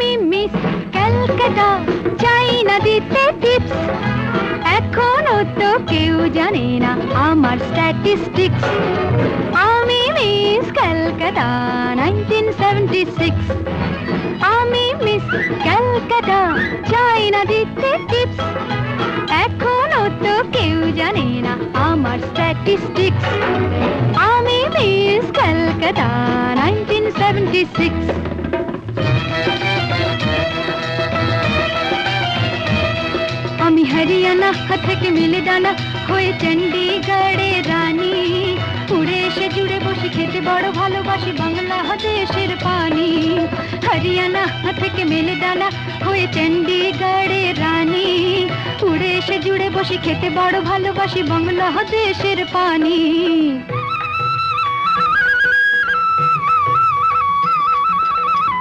আমি মিস ক্যালকাটা, চাই না দিতে টিপস। এখনো তো কেউ জানে না আমার স্ট্যাটিস্টিক্স। আমি মিস ক্যালকাটা 1976। আমি মিস ক্যালকাটা, চাই না দিতে টিপস। এখনো তো কেউ জানে না আমার স্ট্যাটিস্টিক্স। আমি মিস ক্যালকাটা 1976। আমি হরিয়ানা থেকে মিলে ডানা হয়ে চণ্ডীগড়ে রানী। উড়ে এসে জুড়ে বসে খেতে বড় ভালোবাসি বাংলাদেশের পানি। হরিয়ানা থেকে মিলে ডানা হয়ে চণ্ডীগড়ে রানী। উড়ে এসে জুড়ে বসে খেতে বড় ভালোবাসি বাংলাদেশের পানি।